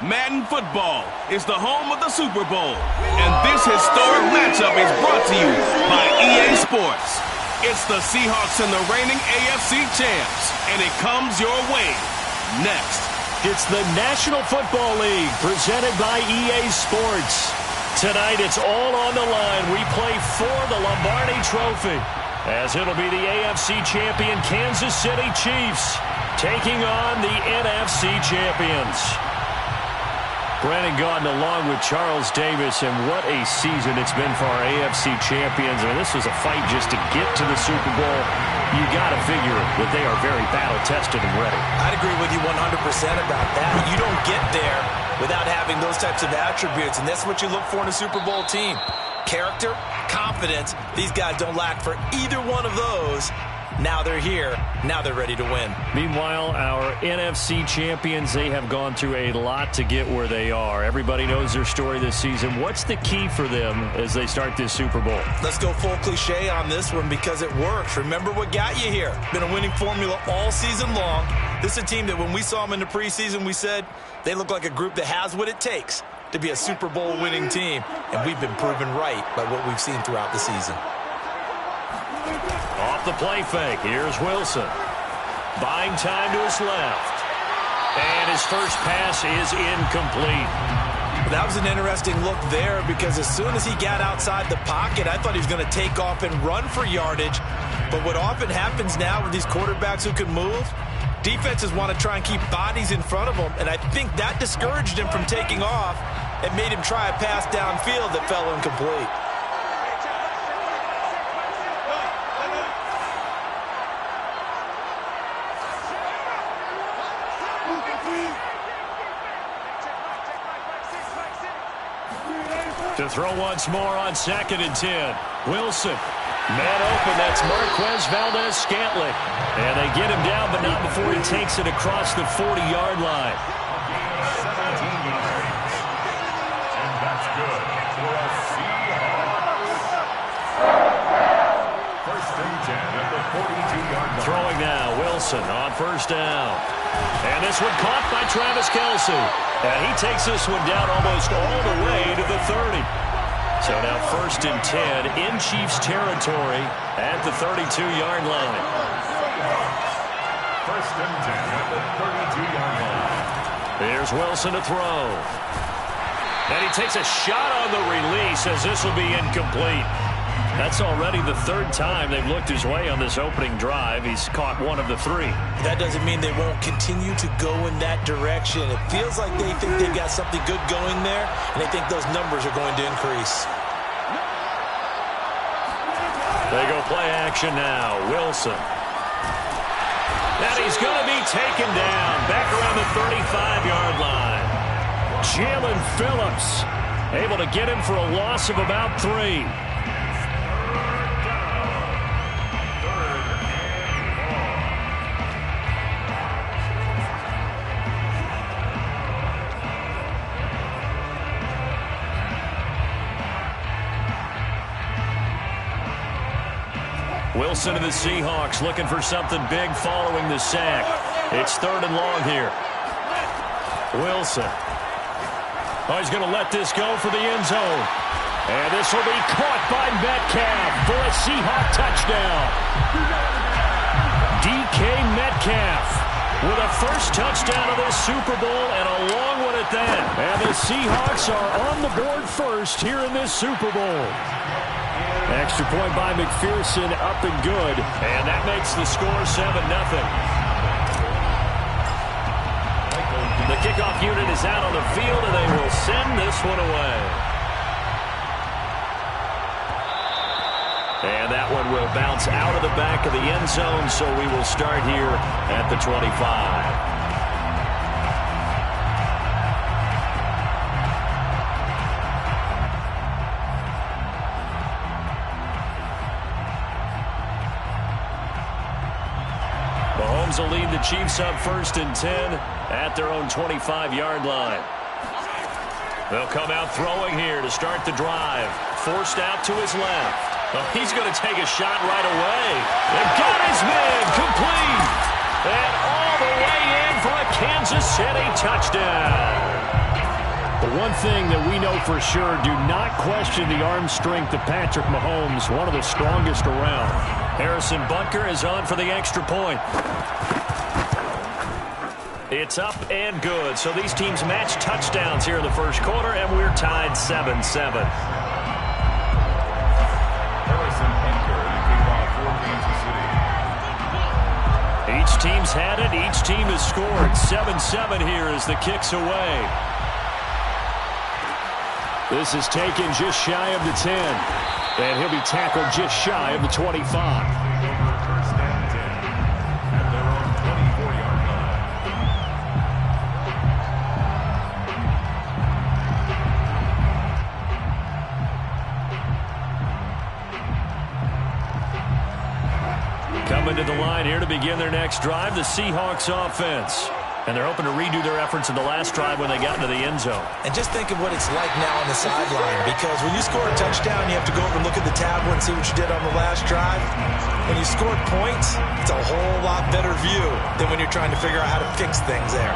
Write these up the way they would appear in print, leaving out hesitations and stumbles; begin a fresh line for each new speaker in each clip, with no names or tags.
Madden Football is the home of the Super Bowl, and this historic matchup is brought to you by EA Sports. It's the Seahawks and the reigning AFC champs, and it comes your way next.
It's the National Football League presented by EA Sports. Tonight it's all on the line. We play for the Lombardi Trophy, as it'll be the AFC champion Kansas City Chiefs taking on the NFC champions. Brandon Gaudin along with Charles Davis, and what a season it's been for our AFC champions. I mean, this was a fight just to get to the Super Bowl. You got to figure that they are very battle-tested and ready.
I'd agree with you 100% about that. You don't get there without having those types of attributes, and that's what you look for in a Super Bowl team. Character, confidence. These guys don't lack for either one of those. Now they're here. Now they're ready to win.
Meanwhile, our NFC champions, they have gone through a lot to get where they are. Everybody knows their story this season. What's the key for them as they start this Super Bowl?
Let's go full cliche on this one because it works. Remember what got you here. Been a winning formula all season long. This is a team that when we saw them in the preseason, we said they look like a group that has what it takes to be a Super Bowl winning team. And we've been proven right by what we've seen throughout the season.
Off the play fake, here's Wilson. Buying time to his left. And his first pass is incomplete.
That was an interesting look there because as soon as he got outside the pocket, I thought he was going to take off and run for yardage. But what often happens now with these quarterbacks who can move, defenses want to try and keep bodies in front of them. And I think that discouraged him from taking off and made him try a pass downfield that fell incomplete.
To throw once more on 2nd and 10. Wilson. Man open, that's Marquez Valdez-Scantling. And they get him down, but not before he takes it across the 40-yard line.
17 yards. And that's good for a Seahawks. First and 10 at the 42-yard line.
Throwing now, Wilson on first down. And this one caught by Travis Kelce. And he takes this one down almost all the way to the 30. So now 1st and 10 in Chiefs territory at the 32-yard line.
1st and 10 at the 32-yard line.
Here's Wilson to throw. And he takes a shot on the release as this will be incomplete. That's already the 3rd time they've looked his way on this opening drive. He's caught one of the 3.
That doesn't mean they won't continue to go in that direction. It feels like they think they've got something good going there, and they think those numbers are going to increase.
They go play action now. Wilson. And he's going to be taken down back around the 35-yard line. Jalen Phillips able to get him for a loss of about 3. Wilson and the Seahawks looking for something big following the sack. It's 3rd and long here. Wilson. Oh, he's going to let this go for the end zone. And this will be caught by Metcalf for a Seahawk touchdown. DK Metcalf with a first touchdown of this Super Bowl and a long one at that. And the Seahawks are on the board first here in this Super Bowl. Extra point by McPherson, up and good. And that makes the score 7-0. The kickoff unit is out on the field, and they will send this one away. And that one will bounce out of the back of the end zone, so we will start here at the 25. Mahomes will lead the Chiefs up 1st and 10 at their own 25-yard line. They'll come out throwing here to start the drive. Forced out to his left. Oh, he's going to take a shot right away. They've got his man complete. And all the way in for a Kansas City touchdown. The one thing that we know for sure, do not question the arm strength of Patrick Mahomes, one of the strongest around. Harrison Butker is on for the extra point. It's up and good. So these teams match touchdowns here in the first quarter, and we're tied 7-7. Each team's had it. Each team has scored. 7-7 here as the kick's away. This is taken just shy of the 10. And he'll be tackled just shy of the 25.
First and 10 at their own 24-yard line.
Coming to the line here to begin their next drive, the Seahawks offense. And they're hoping to redo their efforts in the last drive when they got into the end zone.
And just think of what it's like now on the sideline, because when you score a touchdown, you have to go over and look at the tablet and see what you did on the last drive. When you score points, it's a whole lot better view than when you're trying to figure out how to fix things there.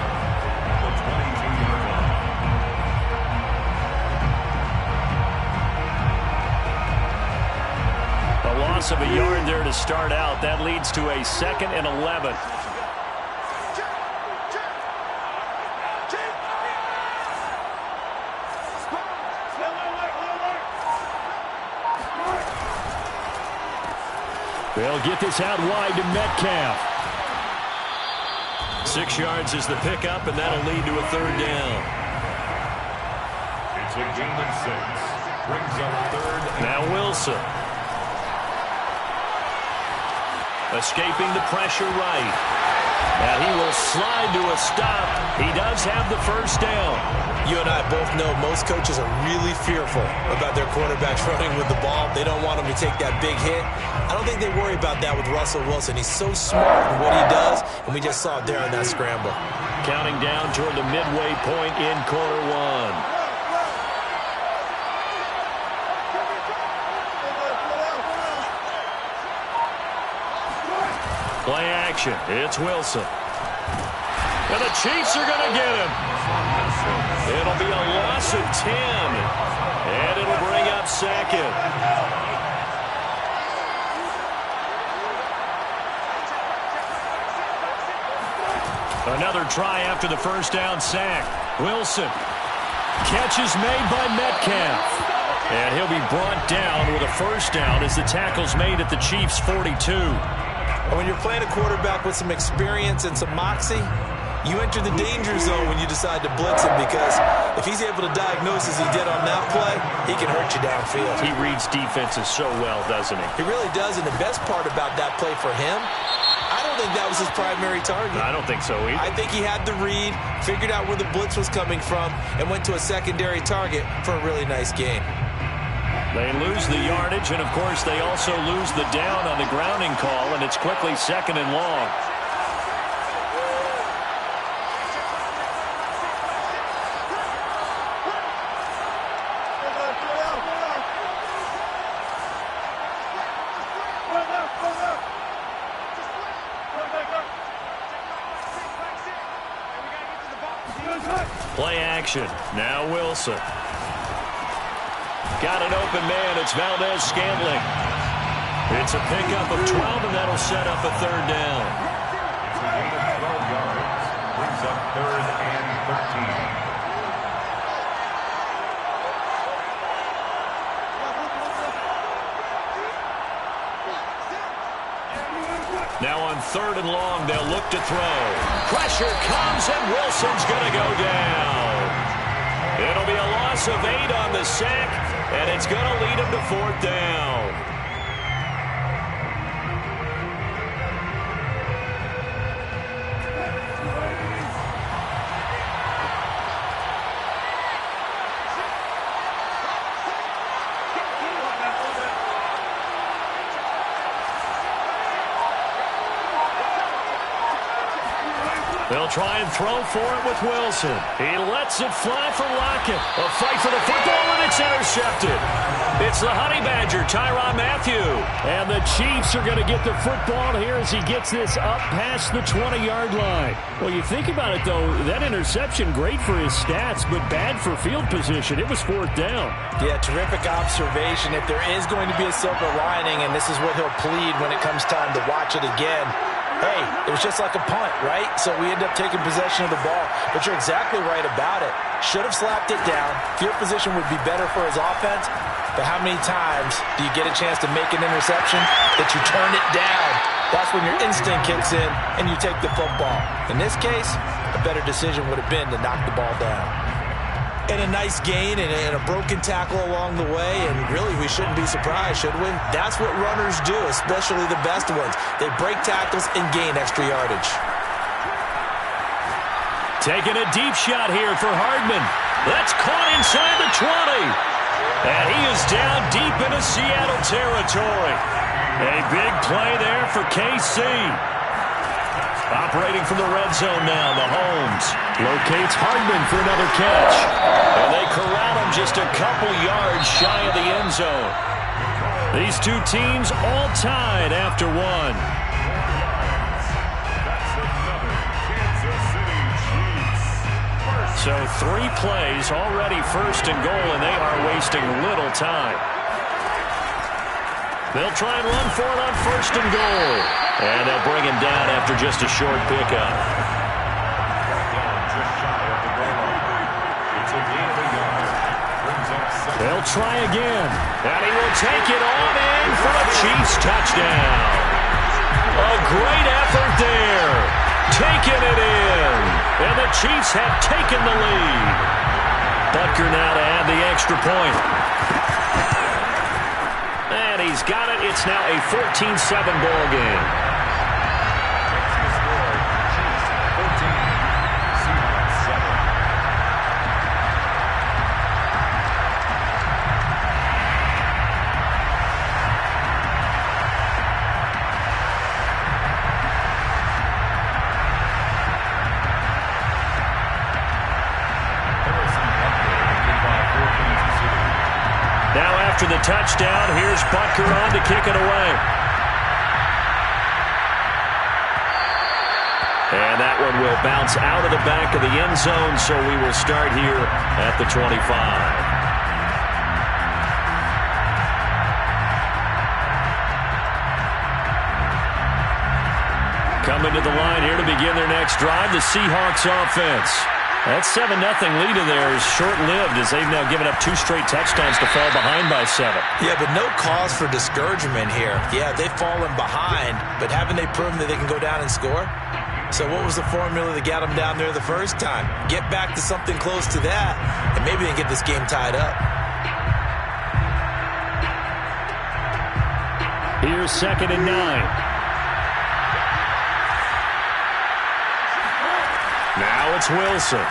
A loss of a yard there to start out. That leads to a 2nd and 11. They'll get this out wide to Metcalf. 6 yards is the pickup, and that'll lead to a 3rd down.
It's a gain of 6. Brings up 3rd.
Now Wilson. Escaping the pressure right. And he will slide to a stop. He does have the 1st down.
You and I both know most coaches are really fearful about their quarterbacks running with the ball. They don't want them to take that big hit. I don't think they worry about that with Russell Wilson. He's so smart in what he does, and we just saw it there in that scramble.
Counting down toward the midway point in quarter 1. Play action. It's Wilson. And the Chiefs are going to get him. It'll be a loss of 10. And it'll bring up 2nd. Another try after the 1st down sack. Wilson. Catch is made by Metcalf. And he'll be brought down with a 1st down as the tackle's made at the Chiefs' 42.
And when you're playing a quarterback with some experience and some moxie, you enter the danger zone when you decide to blitz him, because if he's able to diagnose as he did on that play, he can hurt you downfield.
He reads defenses so well, doesn't he?
He really does, and the best part about that play for him, I don't think that was his primary target.
I don't think so either.
I think he had the read, figured out where the blitz was coming from, and went to a secondary target for a really nice gain.
They lose the yardage, and, of course, they also lose the down on the grounding call, and it's quickly 2nd and long. Play action. Now Wilson. Got an open man. It's Valdez-Scantling. It's a pickup of 12, and that'll set up a 3rd down.
It's a gain of 12 yards. Brings up 3rd and 13.
Now on 3rd and long, they'll look to throw. Pressure comes, and Wilson's going to go down. It'll be a loss of 8 on the sack, and it's going to lead him to 4th down. They'll try and throw for it with Wilson. He lets it fly for Lockett. A fight for the football, and it's intercepted. It's the Honey Badger, Tyrann Mathieu. And the Chiefs are going to get the football here as he gets this up past the 20-yard line. Well, you think about it, though, that interception, great for his stats, but bad for field position. It was 4th down.
Yeah, terrific observation. If there is going to be a silver lining, and this is what he'll plead when it comes time to watch it again, hey, it was just like a punt, right? So we end up taking possession of the ball. But you're exactly right about it. Should have slapped it down. Field position would be better for his offense. But how many times do you get a chance to make an interception that you turn it down? That's when your instinct kicks in and you take the football. In this case, a better decision would have been to knock the ball down. And a nice gain and a broken tackle along the way, and really we shouldn't be surprised, should we? That's what runners do, especially the best ones. They break tackles and gain extra yardage.
Taking a deep shot here for Hardman. That's caught inside the 20. And he is down deep into Seattle territory. A big play there for KC. Operating from the red zone now, Mahomes locates Hardman for another catch. And they corral him just a couple yards shy of the end zone. These two teams all tied after one. So 3 plays already 1st and goal, and they are wasting little time. They'll try and run for it on 1st and goal. And they'll bring him down after just a short pickup. They'll try again. And he will take it on in for a Chiefs touchdown. A great effort there. Taking it in. And the Chiefs have taken the lead. Butker now to add the extra point. And he's got it. It's now a 14-7 ball game. After the touchdown, here's Butker on to kick it away. And that one will bounce out of the back of the end zone, so we will start here at the 25. Coming to the line here to begin their next drive, the Seahawks offense. That 7-0 lead of theirs is short-lived as they've now given up 2 straight touchdowns to fall behind by 7.
Yeah, but no cause for discouragement here. Yeah, they've fallen behind, but haven't they proven that they can go down and score? So what was the formula that got them down there the first time? Get back to something close to that, and maybe they can get this game tied up.
Here's 2nd and 9. Now it's Wilson.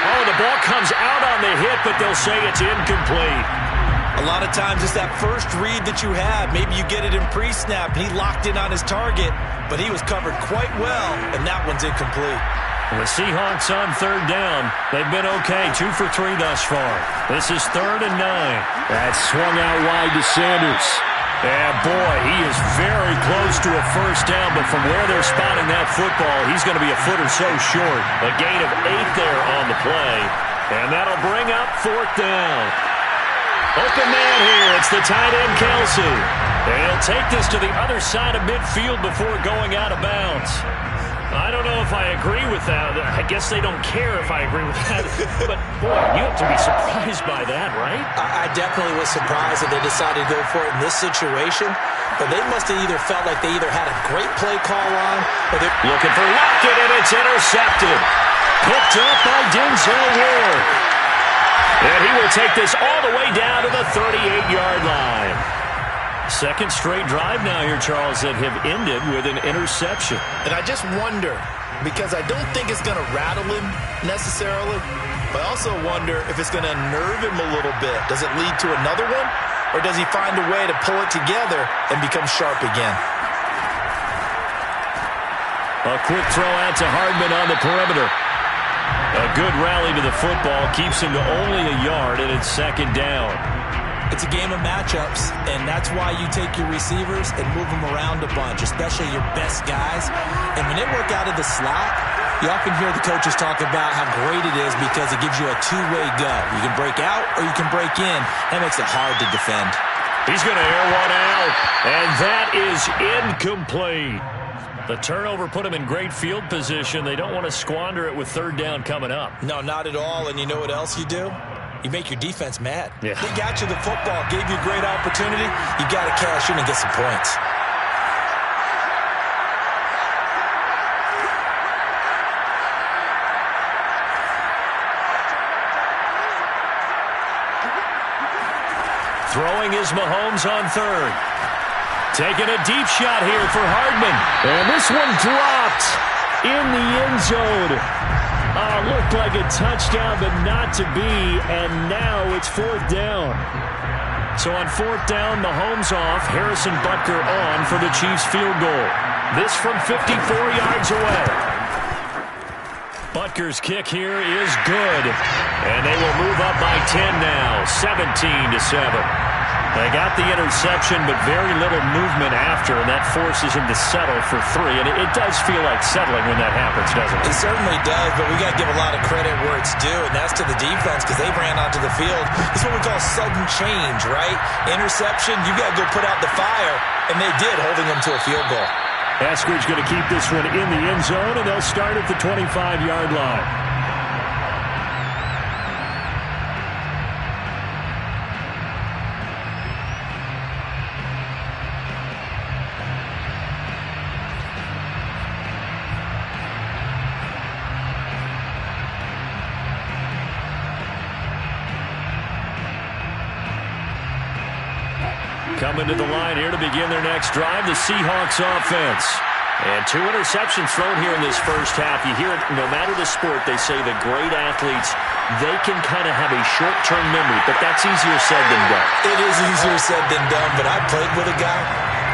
Oh, the ball comes out on the hit, but they'll say it's incomplete.
A lot of times it's that first read that you have. Maybe you get it in pre-snap. He locked in on his target, but he was covered quite well, and that one's incomplete.
The Seahawks on 3rd down. They've been okay, 2 for 3 thus far. This is 3rd and 9. That's swung out wide to Sanders. And boy, he is very close to a first down, but from where they're spotting that football, he's going to be a foot or so short. A gain of 8 there on the play, and that'll bring up 4th down. Open man here, it's the tight end Kelsey. And he'll take this to the other side of midfield before going out of bounds. I don't know if I agree with that. I guess they don't care if I agree with that. But, boy, you have to be surprised by that, right?
I definitely was surprised that they decided to go for it in this situation. But they must have either felt like they either had a great play call on or they're
looking for Lockett, and it's intercepted. Picked up by Denzel Ward. And he will take this all the way down to the 38-yard line. 2nd straight drive now here, Charles, that have ended with an interception.
And I just wonder, because I don't think it's going to rattle him necessarily, but I also wonder if it's going to unnerve him a little bit. Does it lead to another one, or does he find a way to pull it together and become sharp again?
A quick throw out to Hardman on the perimeter. A good rally to the football keeps him to only a yard, and it's second down.
It's a game of matchups, and that's why you take your receivers and move them around a bunch, especially your best guys. And when they work out of the slot, you often hear the coaches talk about how great it is because it gives you a two-way go. You can break out or you can break in. That makes it hard to defend.
He's going to air one out, and that is incomplete. The turnover put him in great field position. They don't want to squander it with third down coming up.
No, not at all. And you know what else you do? You make your defense mad.
Yeah.
They got you the football, gave you a great opportunity. You got to cash in and get some points.
Throwing is Mahomes on third. Taking a deep shot here for Hardman. And this one dropped in the end zone. Looked like a touchdown, but not to be. And now it's fourth down. So on fourth down, Mahomes off. Harrison Butker on for the Chiefs field goal. This from 54 yards away. Butker's kick here is good. And they will move up by 10 now, 17-7. They got the interception, but very little movement after, and that forces him to settle for three. And it does feel like settling when that happens, doesn't it?
It certainly does, but we got to give a lot of credit where it's due, and that's to the defense because they ran onto the field. It's what we call sudden change, right? Interception, you got to go put out the fire, and they did, holding them to a field goal.
Eskridge going to keep this one in the end zone, and they'll start at the 25-yard line. Coming to the line here to begin their next drive, the Seahawks offense. And 2 interceptions thrown here in this first half. You hear it, no matter the sport, they say the great athletes, they can kind of have a short-term memory, but that's easier said than done.
It is easier said than done, but I played with a guy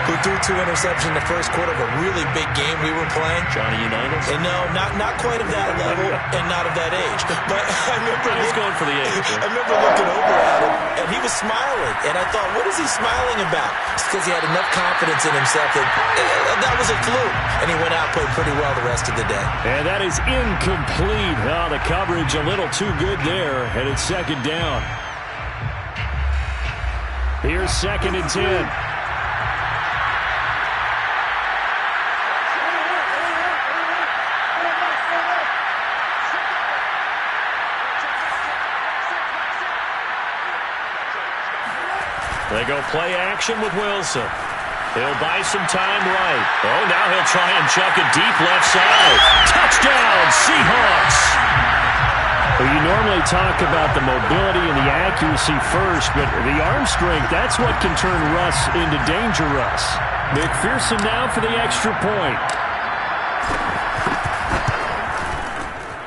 who threw 2 interceptions in the first quarter of a really big game we were playing.
Johnny Unitas?
And no, not quite of that level and not of that age. But I remember
I was going for the age.
I remember looking over at him, and he was smiling. And I thought, what is he smiling about? It's because he had enough confidence in himself that was a fluke. And he went out and played pretty well the rest of the day.
And that is incomplete. Oh, the coverage a little too good there, and it's second down. Here's 2nd and 10. They go play action with Wilson. He'll buy some time right. Oh, now he'll try and chuck it deep left side. Touchdown, Seahawks! Well, you normally talk about the mobility and the accuracy first, but the arm strength, that's what can turn Russ into danger Russ. McPherson now for the extra point.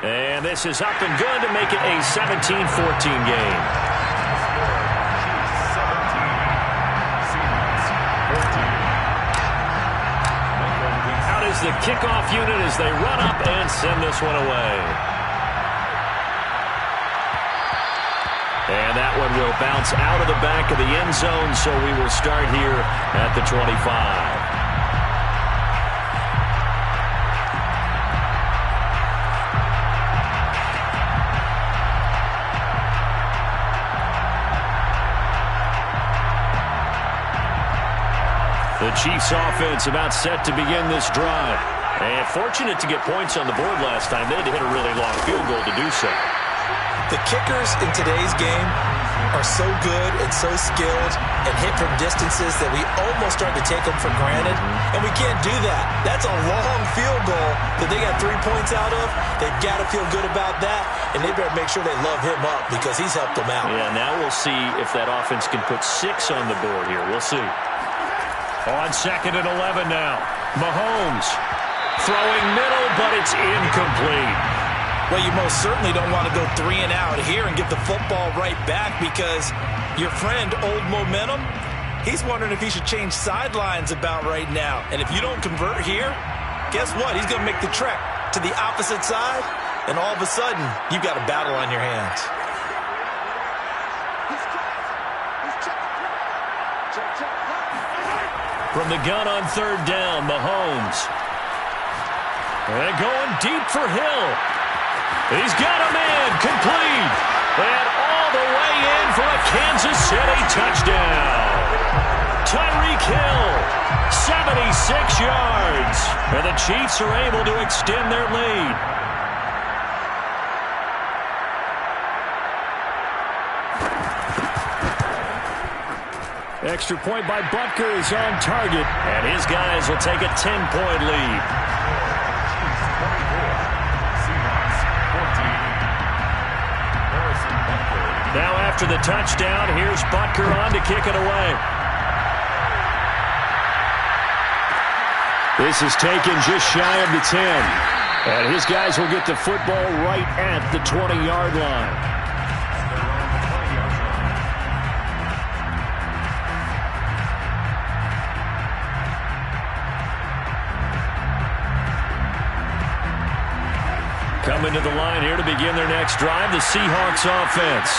And this is up and good to make it a 17-14 game. The kickoff unit as they run up and send this one away. And that one will bounce out of the back of the end zone, so we will start here at the 25. The Chiefs offense about set to begin this drive. And fortunate to get points on the board last time. They had to hit a really long field goal to do so.
The kickers in today's game are so good and so skilled and hit from distances that we almost start to take them for granted. And we can't do that. That's a long field goal that they got 3 points out of. They've got to feel good about that. And they better make sure they love him up because he's helped them out.
Yeah, now we'll see if that offense can put 6 on the board here. We'll see. On 2nd and 11 now. Mahomes throwing middle, but it's incomplete.
Well, you most certainly don't want to go 3 and out here and get the football right back because your friend, Old Momentum, he's wondering if he should change sidelines about right now. And if you don't convert here, guess what? He's going to make the trek to the opposite side and all of a sudden, you've got a battle on your hands.
From the gun on third down, Mahomes. And going deep for Hill. He's got a man, complete. And all the way in for a Kansas City touchdown. Tyreek Hill, 76 yards. And the Chiefs are able to extend their lead. Extra point by Butker is on target, and his guys will take a 10-point lead. Now after the touchdown, here's Butker on to kick it away. This is taken just shy of the 10, and his guys will get the football right at the 20-yard line. Coming to the line here to begin their next drive, the Seahawks offense.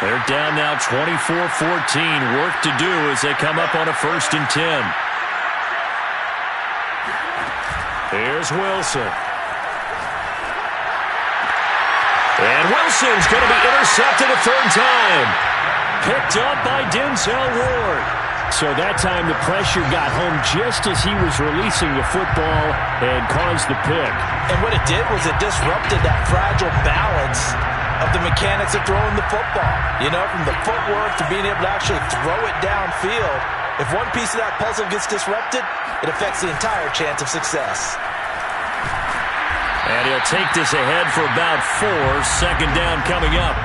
They're down now 24-14. Work to do as they come up on a 1st and 10. Here's Wilson. And Wilson's going to be intercepted a 3rd time. Picked up by Denzel Ward. So that time the pressure got home just as he was releasing the football and caused the pick.
And what it did was it disrupted that fragile balance of the mechanics of throwing the football. You know, from the footwork to being able to actually throw it downfield. If one piece of that puzzle gets disrupted, it affects the entire chance of success.
And he'll take this ahead for about 4. 2nd down coming up.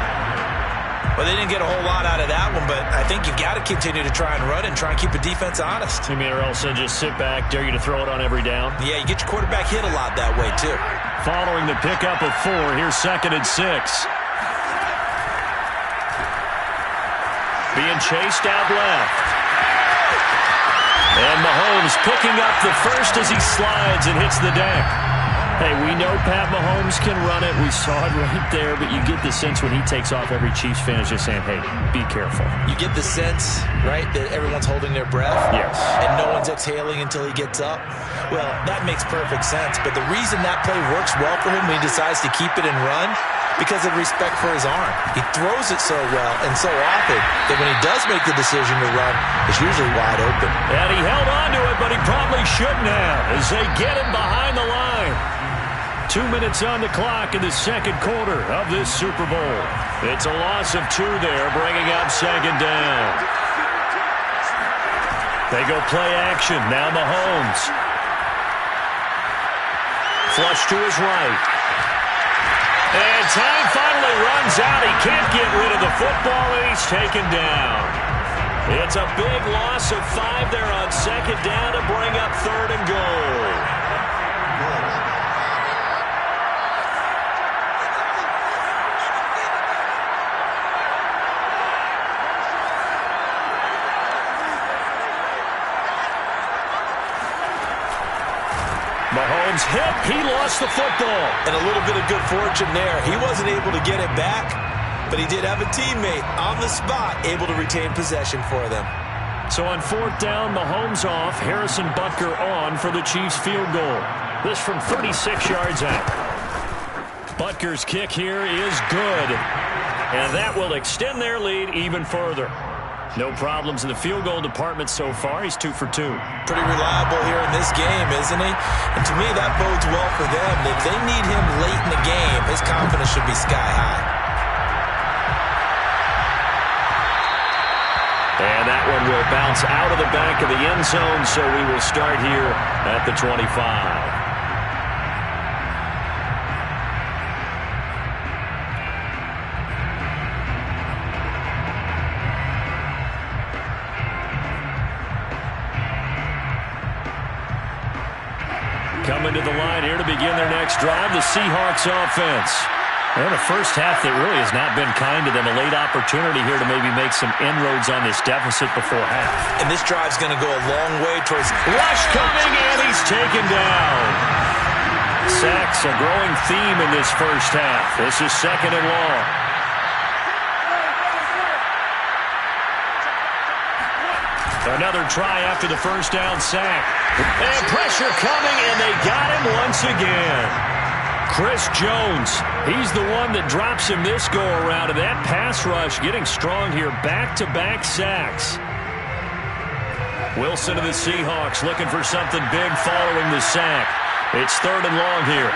Well, they didn't get a whole lot out of that one, but I think you've got to continue to try and run and try and keep the defense honest.
You mean or else they'll just sit back, dare you to throw it on every down?
Yeah, you get your quarterback hit a lot that way, too.
Following the pickup of 4, here's 2nd and 6. Being chased out left. And Mahomes picking up the first as he slides and hits the deck. Hey, we know Pat Mahomes can run it. We saw it right there, but you get the sense when he takes off, every Chiefs fan is just saying, hey, be careful.
You get the sense, right, that everyone's holding their breath?
Yes.
And no one's exhaling until he gets up? Well, that makes perfect sense. But the reason that play works well for him when he decides to keep it and run, because of respect for his arm. He throws it so well and so often that when he does make the decision to run, it's usually wide open.
And he held on to it, but he probably shouldn't have as they get him behind the line. 2 minutes on the clock in the 2nd quarter of this Super Bowl. It's a loss of 2 there, bringing up 2nd down. They go play action. Now Mahomes. Flush to his right. And time finally runs out. He can't get rid of the football, and he's taken down. It's a big loss of 5 there on 2nd down to bring up 3rd and goal. Mahomes hit. He lost the football.
And a little bit of good fortune there. He wasn't able to get it back, but he did have a teammate on the spot able to retain possession for them.
So on 4th down, Mahomes off. Harrison Butker on for the Chiefs field goal. This from 36 yards out. Butker's kick here is good. And that will extend their lead even further. No problems in the field goal department so far. He's 2 for 2.
Pretty reliable here in this game, isn't he? And to me, that bodes well for them. If they need him late in the game, his confidence should be sky high.
And that one will bounce out of the back of the end zone, so we will start here at the 25. Coming to the line here to begin their next drive, the Seahawks offense. And the first half that really has not been kind to them. A late opportunity here to maybe make some inroads on this deficit before half.
And this drive's going to go a long way towards...
Rush coming, and he's taken down. sacks, a growing theme in this first half. This is 2nd and long. Another try after the first down sack. And pressure coming, and they got him once again. Chris Jones, he's the one that drops him this go-around. And that pass rush getting strong here. Back-to-back sacks. Wilson of the Seahawks looking for something big following the sack. It's 3rd and long here.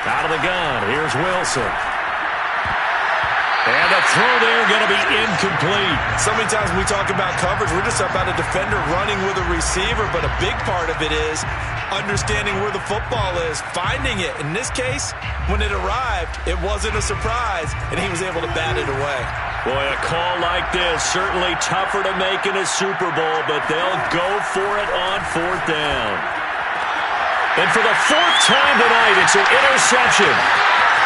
Out of the gun, here's Wilson. And the throw there going to be incomplete.
So many times when we talk about coverage, we're just about a defender running with a receiver, but a big part of it is understanding where the football is, finding it. In this case, when it arrived, it wasn't a surprise, and he was able to bat it away.
Boy, a call like this, certainly tougher to make in a Super Bowl, but they'll go for it on 4th down. And for the 4th time tonight, it's an interception.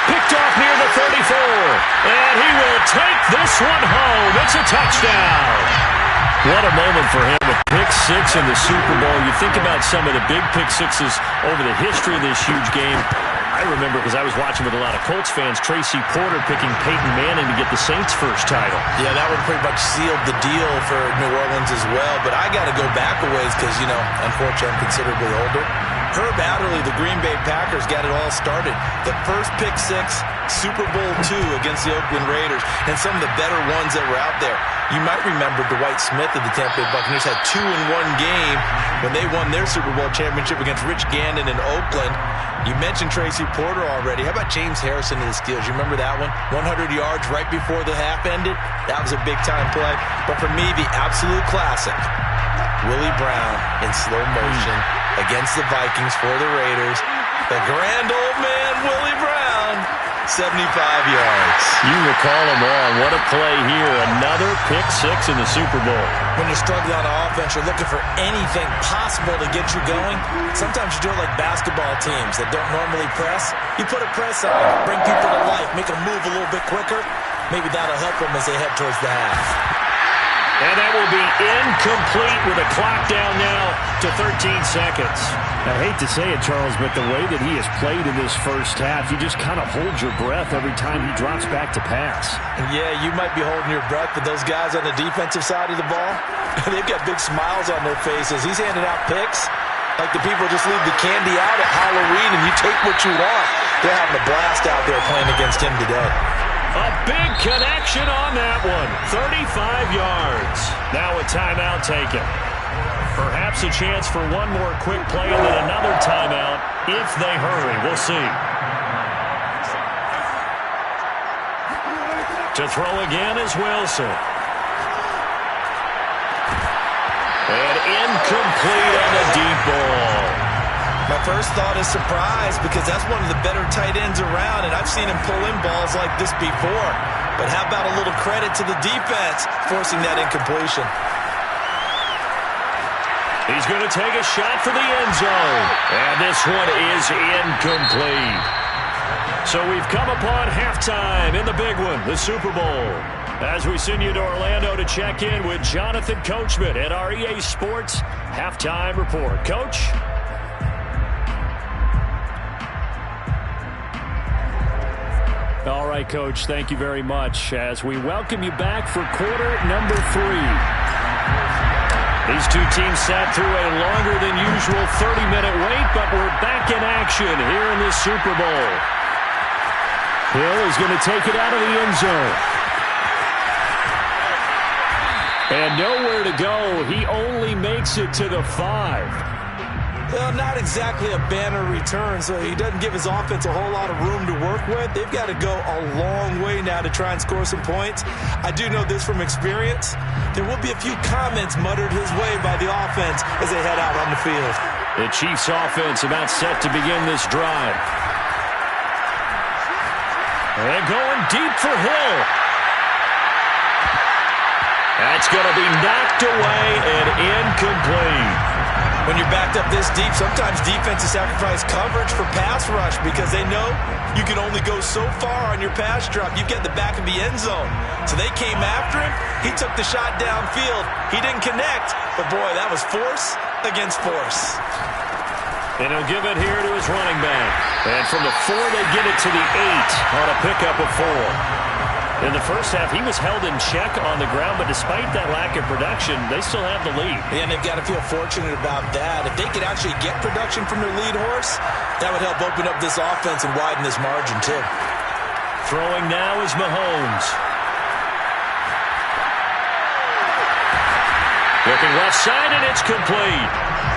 Picked off near the 34. And he will take this one home. It's a touchdown. What a moment for him. A pick 6 in the Super Bowl. You think about some of the big pick 6s over the history of this huge game. I remember, because I was watching with a lot of Colts fans, Tracy Porter picking Peyton Manning to get the Saints' first title.
Yeah, that one pretty much sealed the deal for New Orleans as well. But I got to go back a ways because, you know, unfortunately I'm considerably older. Herb Adderley, the Green Bay Packers, got it all started. The first pick 6, Super Bowl II against the Oakland Raiders, and some of the better ones that were out there. You might remember Dwight Smith of the Tampa Bay Buccaneers had 2 in one game when they won their Super Bowl championship against Rich Gannon in Oakland. You mentioned Tracy Porter already. How about James Harrison of the Steelers? You remember that one? 100 yards right before the half ended? That was a big-time play. But for me, the absolute classic, Willie Brown in slow motion against the Vikings for the Raiders. The grand old man, Willie Brown, 75 yards.
You recall them all. What a play here. Another pick 6 in the Super Bowl.
When you're struggling on offense, you're looking for anything possible to get you going. Sometimes you do it like basketball teams that don't normally press. You put a press on, bring people to life, make them move a little bit quicker. Maybe that'll help them as they head towards the half.
And that will be incomplete with a clock down now to 13 seconds.
I hate to say it, Charles, but the way that he has played in this first half, you just kind of hold your breath every time he drops back to pass.
Yeah, you might be holding your breath, but those guys on the defensive side of the ball, they've got big smiles on their faces. He's handing out picks like the people just leave the candy out at Halloween and you take what you want. They're having a blast out there playing against him today.
A big connection on that one. 35 yards. Now a timeout taken. Perhaps a chance for one more quick play and then another timeout if they hurry. We'll see. To throw again is Wilson. And incomplete on the deep ball.
My first thought is surprise because that's one of the better tight ends around, and I've seen him pull in balls like this before. But how about a little credit to the defense forcing that incompletion?
He's going to take a shot for the end zone. And this one is incomplete. So we've come upon halftime in the big one, the Super Bowl. As we send you to Orlando to check in with Jonathan Coachman at our EA Sports Halftime Report. Coach?
All right, Coach, thank you very much as we welcome you back for quarter number 3.
These two teams sat through a longer than usual 30-minute wait, but we're back in action here in this Super Bowl.
Hill is going to take it out of the end zone.
And nowhere to go. He only makes it to the 5.
Well, not exactly a banner return, so he doesn't give his offense a whole lot of room to work with. They've got to go a long way now to try and score some points. I do know this from experience. There will be a few comments muttered his way by the offense as they head out on the field.
The Chiefs' offense about set to begin this drive. And going deep for Hill. That's going to be knocked away and incomplete.
When you're backed up this deep, sometimes defenses sacrifice coverage for pass rush because they know you can only go so far on your pass drop. You get the back of the end zone. So they came after him. He took the shot downfield. He didn't connect, but boy, that was force against force.
And he'll give it here to his running back. And from the 4, they get it to the 8 on a pickup of 4. In the first half, he was held in check on the ground, but despite that lack of production, they still have the lead.
And they've got to feel fortunate about that. If they could actually get production from their lead horse, that would help open up this offense and widen this margin, too.
Throwing now is Mahomes. Looking left side, and it's complete.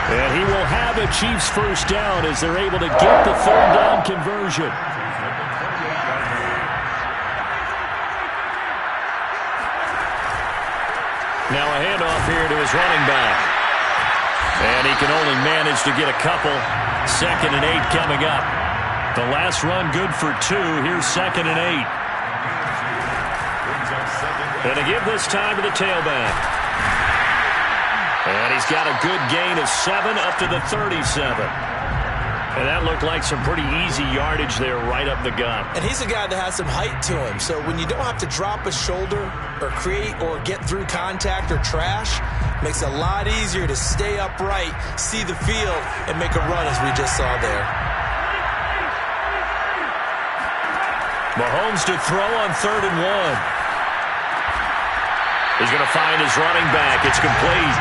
And he will have a Chiefs first down as they're able to get the third down conversion. Now a handoff here to his running back. And he can only manage to get a couple. 2nd and 8 coming up. The last run good for 2. Here's 2nd and 8. And to give this time to the tailback. And he's got a good gain of 7 up to the 37. And that looked like some pretty easy yardage there right up the gut.
And he's a guy that has some height to him. So when you don't have to drop a shoulder or create or get through contact or trash, it makes it a lot easier to stay upright, see the field, and make a run as we just saw there.
Mahomes to throw on 3rd and 1. He's going to find his running back. It's complete.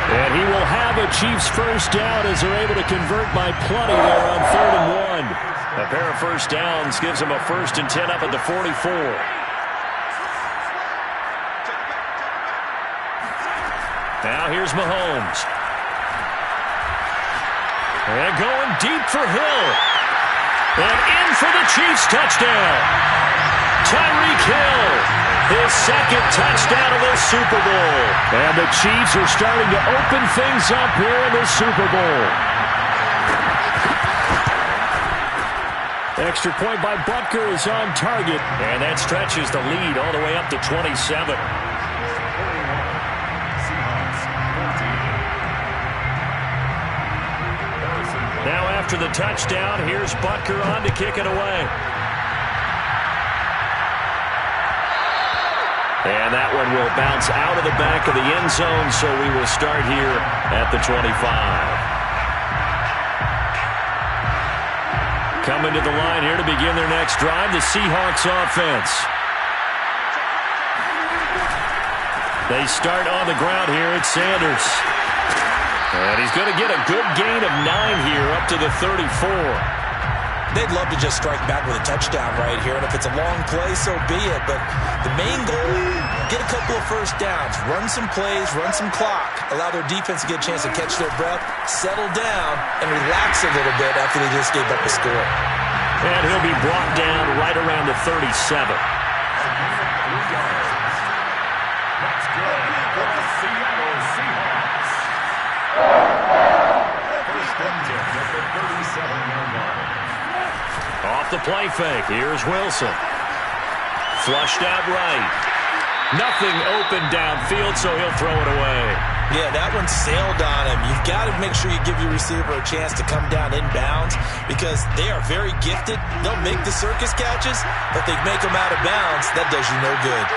And he will have a Chiefs first down as they're able to convert by plenty there on 3rd and 1. A pair of first downs gives him a 1st and 10 up at the 44. Now here's Mahomes. And going deep for Hill. And in for the Chiefs touchdown. Tyreek Hill. His 2nd touchdown of the Super Bowl. And the Chiefs are starting to open things up here in the Super Bowl. Extra point by Butker is on target. And that stretches the lead all the way up to 27. Now after the touchdown, here's Butker on to kick it away. And that one will bounce out of the back of the end zone, so we will start here at the 25. Coming to the line here to begin their next drive, the Seahawks offense. They start on the ground here at Sanders. And he's going to get a good gain of 9 here up to the 34.
They'd love to just strike back with a touchdown right here, and if it's a long play, so be it. But the main goal, get a couple of first downs, run some plays, run some clock, allow their defense to get a chance to catch their breath, settle down, and relax a little bit after they just gave up a score.
And he'll be brought down right around the 37.
That's good for the Seattle Seahawks. First and 10 at the 37-yard line.
Off the play fake, here's Wilson. Flushed out right. Nothing open downfield, so he'll throw it away.
Yeah, that one sailed on him. You've got to make sure you give your receiver a chance to come down inbounds because they are very gifted. They'll make the circus catches, but they make them out of bounds. That does you no good.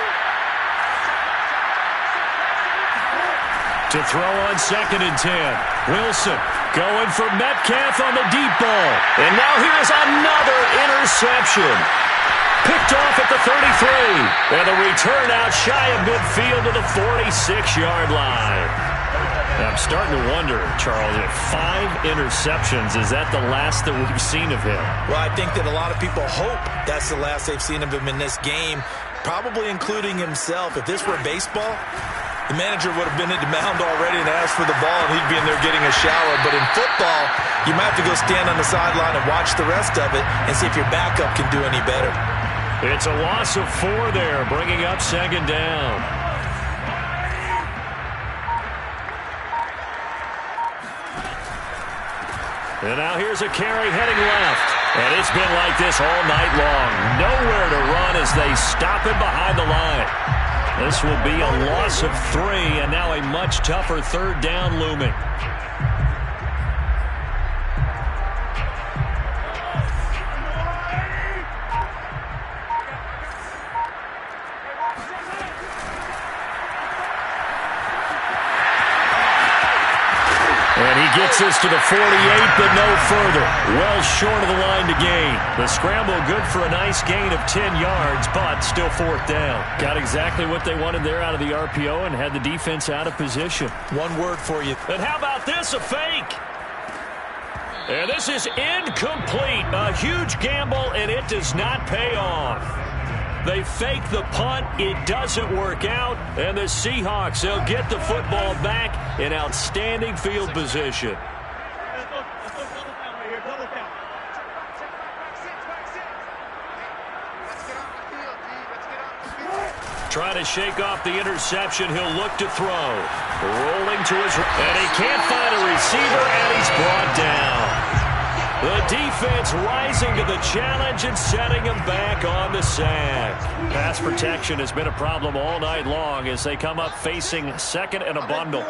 To throw on 2nd and 10. Wilson going for Metcalf on the deep ball. And now here's another interception. Picked off at the 33. And the return out shy of midfield to the 46-yard line. I'm starting to wonder, Charles, if 5 interceptions, is that the last that we've seen of him?
Well, I think that a lot of people hope that's the last they've seen of him in this game, probably including himself. If this were baseball, the manager would have been at the mound already and asked for the ball, and he'd be in there getting a shower. But in football, you might have to go stand on the sideline and watch the rest of it and see if your backup can do any better.
It's a loss of 4 there, bringing up 2nd down. And now here's a carry heading left. And it's been like this all night long. Nowhere to run as they stop him behind the line. This will be a loss of 3, and now a much tougher 3rd down looming. And he Gets this to the 48, but no further. Well short of the line to gain. The scramble good for a nice gain of 10 yards, but still fourth down. Got exactly what they wanted there out of the RPO and had the defense out of position.
One word for you.
And how about this, a fake? And this is incomplete. A huge gamble, and it does not pay off. They fake the punt. It doesn't work out. And the Seahawks, they'll get the football back in outstanding field position. Trying to shake off the interception. He'll look to throw. Rolling to his right. And he can't find a receiver, and he's brought down. The defense rising to the challenge and setting him back on the sack. Pass protection has been a problem all night long as they come up facing second and a bundle.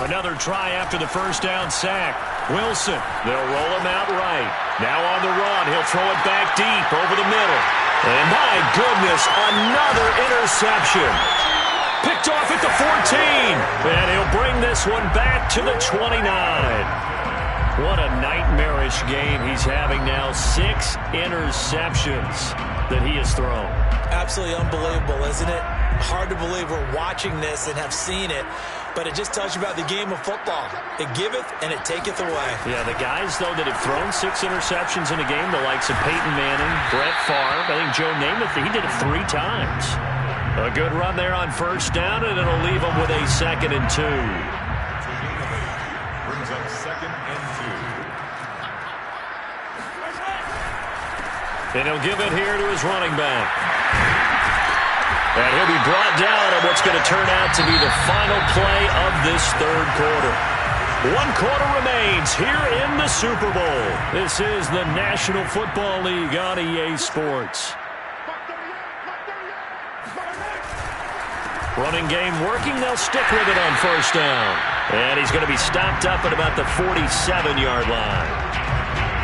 Another try after the first down sack. Wilson, they'll roll him out right. Now on the run, he'll throw it back deep over the middle. And my goodness, another interception. Picked off at the 14. And he'll bring this one back to the 29. What a nightmarish game he's having now. 6 interceptions that he has thrown.
Absolutely unbelievable, isn't it? Hard to believe we're watching this and have seen it. But it just tells you about the game of football. It giveth and it taketh away. Yeah,
the guys, though, that have thrown 6 interceptions in a game, the likes of Peyton Manning, Brett Favre, I think Joe Namath, he did it 3 times. A good run there on first down, and it'll leave them with a 2nd and 2.
Brings up 2nd and 2.
And he'll give it here to his running back. And he'll be brought down on what's going to turn out to be the final play of this third quarter. 1 quarter remains here in the Super Bowl. This is the National Football League on EA Sports. Running game working. They'll stick with it on first down. And he's going to be stopped up at about the 47-yard line.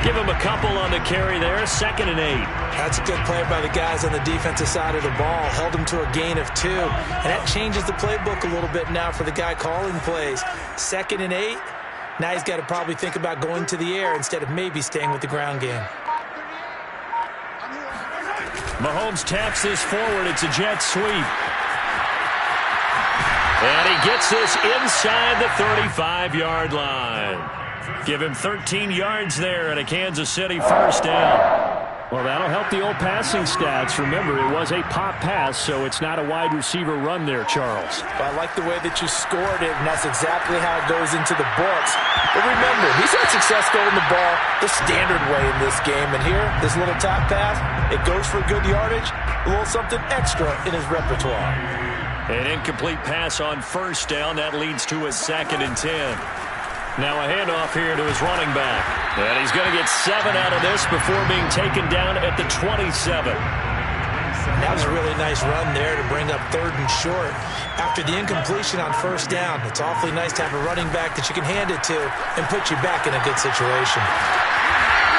Give him a couple on the carry there. 2nd and 8.
That's a good play by the guys on the defensive side of the ball. Held him to a gain of 2. And that changes the playbook a little bit now for the guy calling plays. 2nd and 8. Now he's got to probably think about going to the air instead of maybe staying with the ground game.
Mahomes taps this forward. It's a jet sweep. And he gets this inside the 35-yard line. Give him 13 yards there and a Kansas City first down. Well, that'll help the old passing stats. Remember, it was a pop pass, so it's not a wide receiver run there, Charles.
Well, I like the way that you scored it, and that's exactly how it goes into the books. But remember, he's had success throwing the ball the standard way in this game. And here, this little top pass, it goes for good yardage, a little something extra in his repertoire.
An incomplete pass on first down. That leads to a 2nd and 10. Now a handoff here to his running back. And he's going to get 7 out of this before being taken down at the 27.
That was a really nice run there to bring up 3rd and short. After the incompletion on first down, it's awfully nice to have a running back that you can hand it to and put you back in a good situation.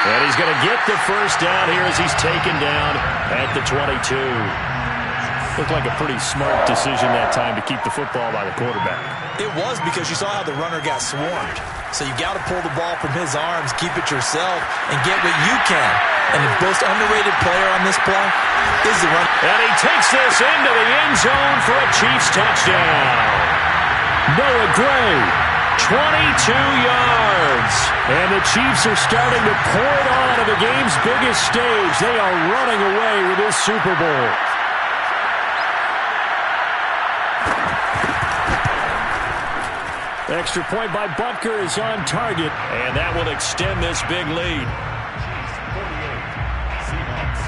And he's going to get the first down here as he's taken down at the 22. Looked like a pretty smart decision that time to keep the football by the quarterback.
It was, because you saw how the runner got swarmed. So you got to pull the ball from his arms, keep it yourself, and get what you can. And the most underrated player on this play is the runner.
And he takes this into the end zone for a Chiefs touchdown. Noah Gray, 22 yards. And the Chiefs are starting to pour it on at the game's biggest stage. They are running away with this Super Bowl. Extra point by Butker is on target, and that will extend this big lead.
Chiefs 48, Seahawks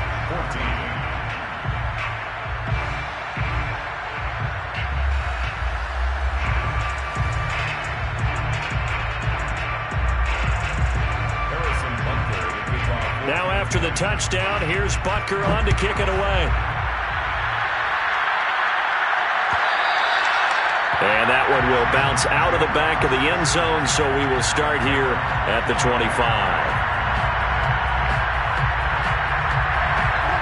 14.
Now after the touchdown, here's Butker on to kick it away. And that one will bounce out of the back of the end zone, so we will start here at the 25.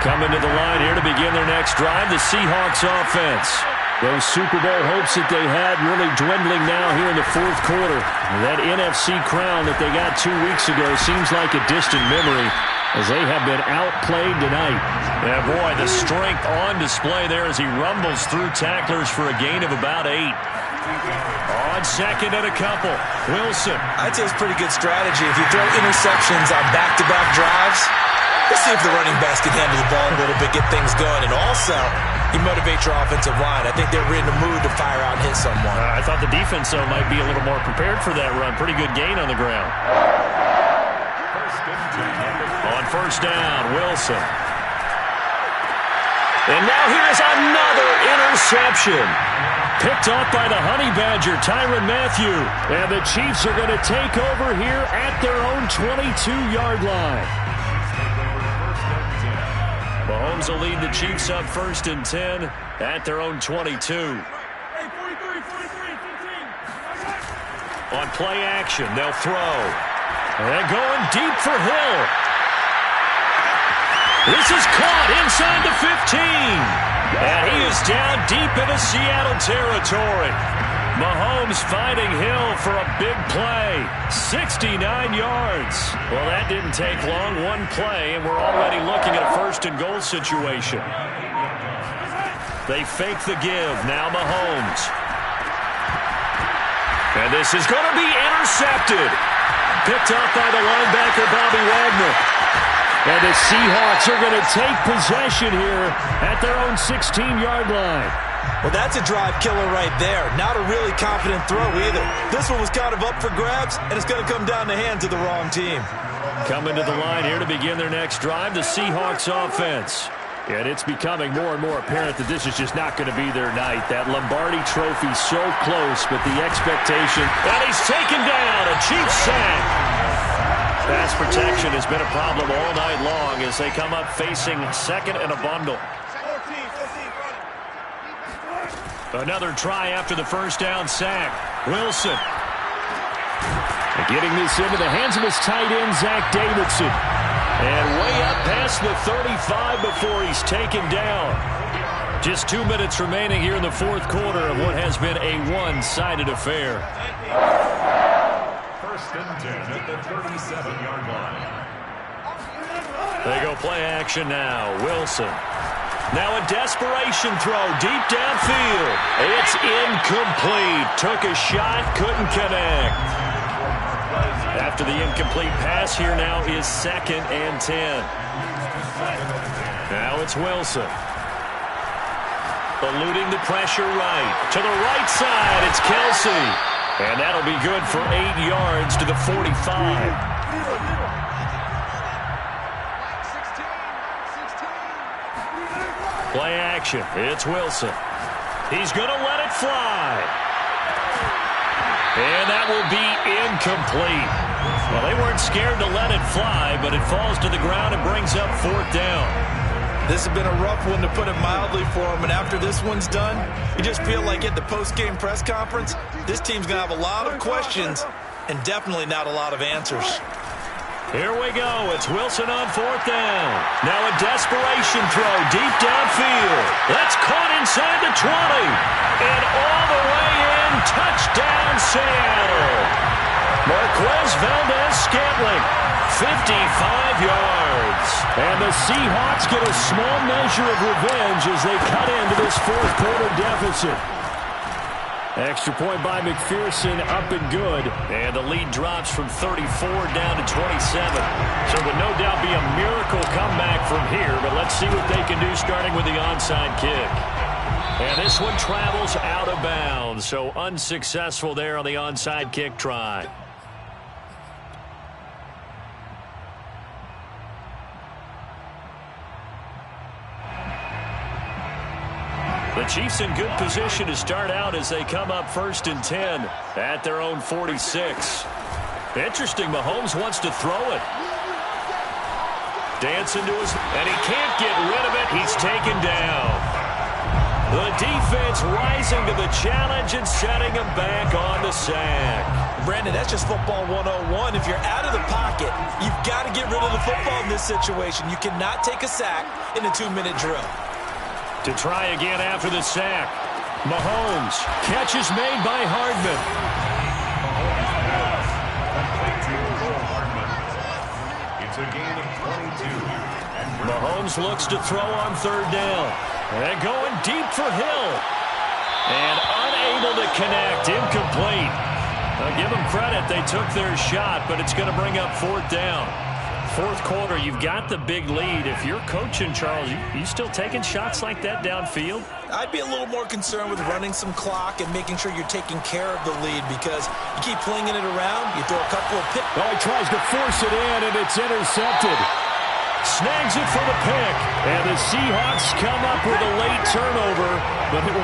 Coming to the line here to begin their next drive, the Seahawks offense. Those Super Bowl hopes that they had really dwindling now here in the fourth quarter. That NFC crown that they got 2 weeks ago seems like a distant memory as they have been outplayed tonight. Yeah, boy, the strength on display there as he rumbles through tacklers for a gain of about 8. On second and a couple, Wilson.
I'd say it's pretty good strategy. If you throw interceptions on back-to-back drives, let's see if the running backs can handle the ball a little bit, get things going, and also you motivate your offensive line. I think they're in the mood to fire out and hit someone.
I thought the defense, though, might be a little more prepared for that run. Pretty good gain on the ground. On first down, Wilson. And now here's another interception. Picked off by the Honey Badger, Tyrann Mathieu. And the Chiefs are going to take over here at their own 22-yard line. Mahomes will lead the Chiefs up 1st and 10 at their own 22. On play action, they'll throw. And going deep for Hill. This is caught inside the 15. And he is down deep into Seattle territory. Mahomes finding Hill for a big play. 69 yards. Well, that didn't take long. One play, and we're already looking at a 1st and goal situation. They fake the give. Now Mahomes. And this is going to be intercepted. Picked up by the linebacker, Bobby Wagner. And the Seahawks are going to take possession here at their own 16-yard line.
Well, that's a drive killer right there. Not a really confident throw either. This one was kind of up for grabs, and it's going to come down the hands of the wrong team.
Coming to the line here to begin their next drive, the Seahawks offense. And it's becoming more and more apparent that this is just not going to be their night. That Lombardi trophy so close, but the expectation. And he's taken down, a Chiefs sack. Pass protection has been a problem all night long as they come up facing second and a bundle. Another try after the first down sack. Wilson. Getting this into the hands of his tight end, Zach Davidson. And way up past the 35 before he's taken down. Just 2 minutes remaining here in the fourth quarter of what has been a one-sided affair.
1st and 10 at the 37-yard line.
They go play action now. Wilson. Now a desperation throw deep downfield. It's incomplete. Took a shot, couldn't connect. After the incomplete pass, here now is 2nd and 10. Now it's Wilson. Eluding the pressure right. To the right side, it's Kelsey. And that'll be good for 8 yards to the 45. Play action. It's Wilson. He's going to let it fly. And that will be incomplete. Well, they weren't scared to let it fly, but it falls to the ground and brings up 4th down.
This has been a rough one, to put it mildly, for him. And after this one's done, you just feel like at the post-game press conference, this team's going to have a lot of questions and definitely not a lot of answers.
Here we go. It's Wilson on 4th down. Now a desperation throw deep downfield. That's caught inside the 20. And all the way in. Touchdown, Seattle. Marquez Valdez-Scantling, 55 yards. And the Seahawks get a small measure of revenge as they cut into this fourth quarter deficit. Extra point by McPherson, up and good. And the lead drops from 34 down to 27. So it would no doubt be a miracle comeback from here, but let's see what they can do starting with the onside kick. And this one travels out of bounds, so unsuccessful there on the onside kick try. The Chiefs in good position to start out as they come up 1st and 10 at their own 46. Interesting, Mahomes wants to throw it. Dance into his, and he can't get rid of it. He's taken down. The defense rising to the challenge and setting him back on the sack.
Brandon, that's just football 101. If you're out of the pocket, you've got to get rid of the football in this situation. You cannot take a sack in a 2-minute drill.
To try again after the sack. Mahomes. Catch is made by Hardman.
It's a gain of 22.
Mahomes looks to throw on third down. And going deep for Hill. And unable to connect. Incomplete. I'll give them credit. They took their shot, but it's going to bring up fourth down. Fourth quarter, you've got the big lead. If you're coaching, Charles, you still taking shots like that downfield?
I'd be a little more concerned with running some clock and making sure you're taking care of the lead, because you keep flinging it around, you throw a couple of picks.
Oh, he tries to force it in, and it's intercepted.
Snags it for the pick.
And the Seahawks come up with a late turnover, but it will